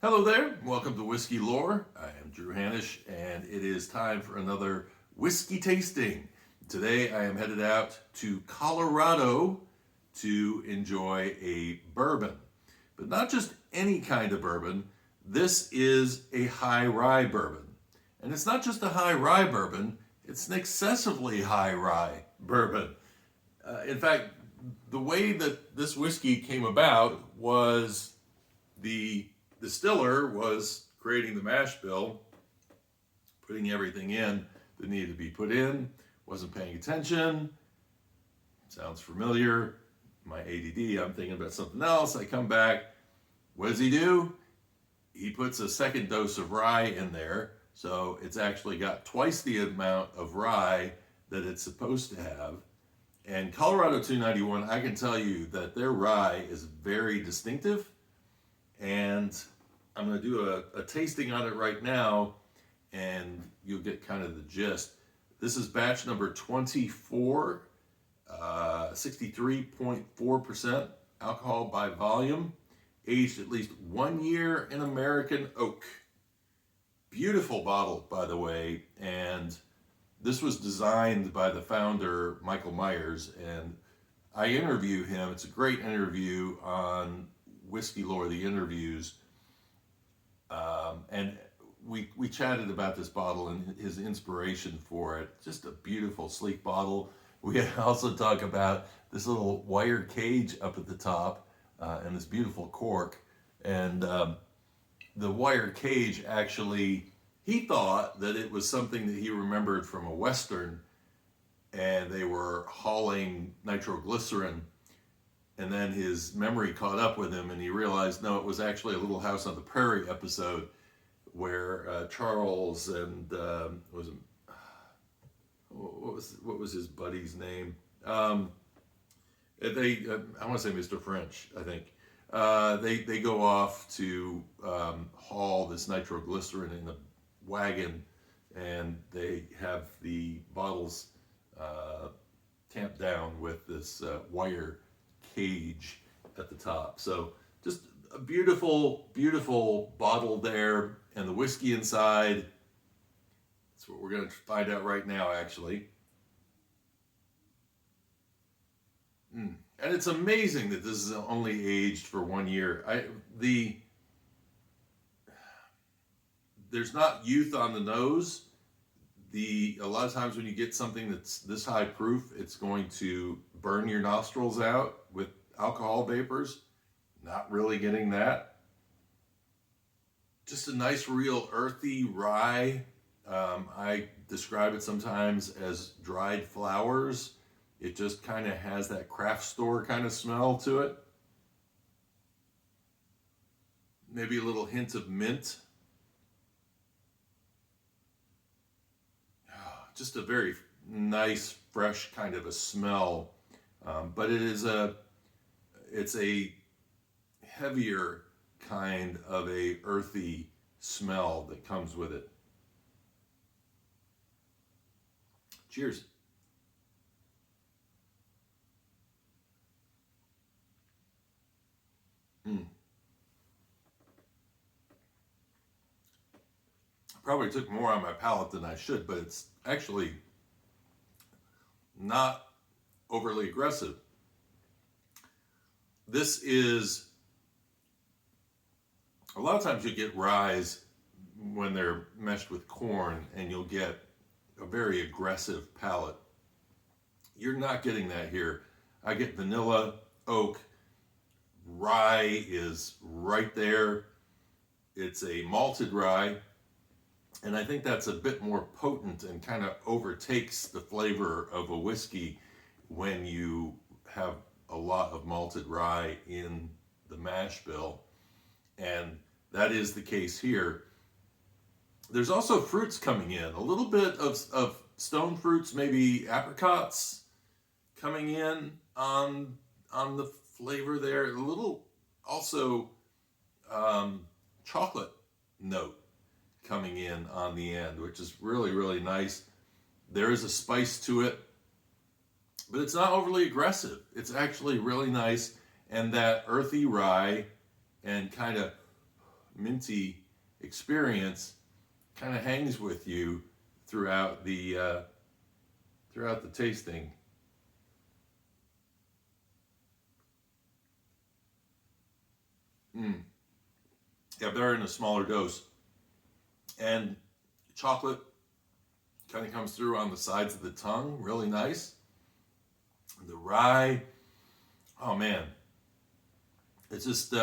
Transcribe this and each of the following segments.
Hello there, welcome to Whiskey Lore. I am Drew Hanish, and it is time for another whiskey tasting. Today I am headed out to Colorado to enjoy a bourbon. But not just any kind of bourbon, this is a high rye bourbon. And it's not just a high rye bourbon, it's an excessively high rye bourbon. In fact, the way that this whiskey came about was the distiller was creating the mash bill, putting everything in that needed to be put in, wasn't paying attention. Sounds familiar. My ADD, I'm thinking about something else. I come back. What does he do? He puts a second dose of rye in there, so it's actually got twice the amount of rye that it's supposed to have. And Colorado 291, I can tell you that their rye is very distinctive, and I'm going to do a tasting on it right now, and you'll get kind of the gist. This is batch number 24, 63.4% alcohol by volume, aged at least 1 year in American oak. Beautiful bottle, by the way, and this was designed by the founder, Michael Myers, and I interview him. It's a great interview on Whiskey Lore, the interviews, and we chatted about this bottle and his inspiration for it. Just a beautiful, sleek bottle. We also talk about this little wire cage up at the top and this beautiful cork. And the wire cage, actually, he thought that it was something that he remembered from a Western, and they were hauling nitroglycerin, and then his memory caught up with him and he realized, no, it was actually a Little House on the Prairie episode where Charles and what was his buddy's name? I want to say Mr. French, I think. They go off to haul this nitroglycerin in a wagon, and they have the bottles tamped down with this wire cage at the top. So just a beautiful, beautiful bottle there, and the whiskey inside. That's what we're going to find out right now, actually. And it's amazing that this is only aged for 1 year. There's not youth on the nose. A lot of times when you get something that's this high proof, it's going to burn your nostrils out with alcohol vapors. Not really getting that. Just a nice, real earthy rye. I describe it sometimes as dried flowers. It just kind of has that craft store kind of smell to it. Maybe a little hint of mint. Just a very nice, fresh kind of a smell. But it's a heavier kind of a earthy smell that comes with it. Cheers. Probably took more on my palate than I should, but it's actually not overly aggressive. This is, a lot of times you get ryes when they're meshed with corn, and you'll get a very aggressive palate. You're not getting that here. I get vanilla, oak, rye is right there. It's a malted rye, and I think that's a bit more potent and kind of overtakes the flavor of a whiskey when you have a lot of malted rye in the mash bill, and that is the case here. There's also fruits coming in, a little bit of stone fruits, maybe apricots coming in on the flavor there. A little also chocolate note coming in on the end, which is really, really nice. There is a spice to it, but it's not overly aggressive. It's actually really nice, and that earthy rye and kind of minty experience kind of hangs with you throughout the tasting. Yeah, they're in a smaller dose, and chocolate kind of comes through on the sides of the tongue, really nice. The rye, oh man, it's just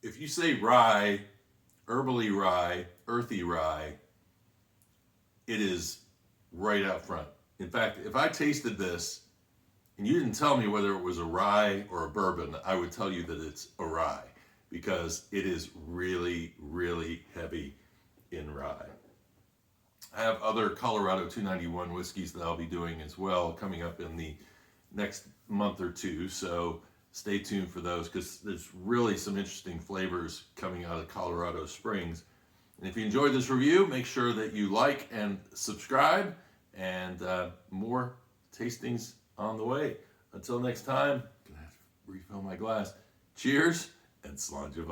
if you say rye, herbally rye, earthy rye, it is right out front. In fact, if I tasted this and you didn't tell me whether it was a rye or a bourbon, I would tell you that it's a rye because it is really, really heavy in rye. I have other Colorado 291 whiskeys that I'll be doing as well coming up in the next month or two, so stay tuned for those because there's really some interesting flavors coming out of Colorado Springs. And if you enjoyed this review, make sure that you like and subscribe, and more tastings on the way. Until next time, I'm gonna have to refill my glass. Cheers and Slainte.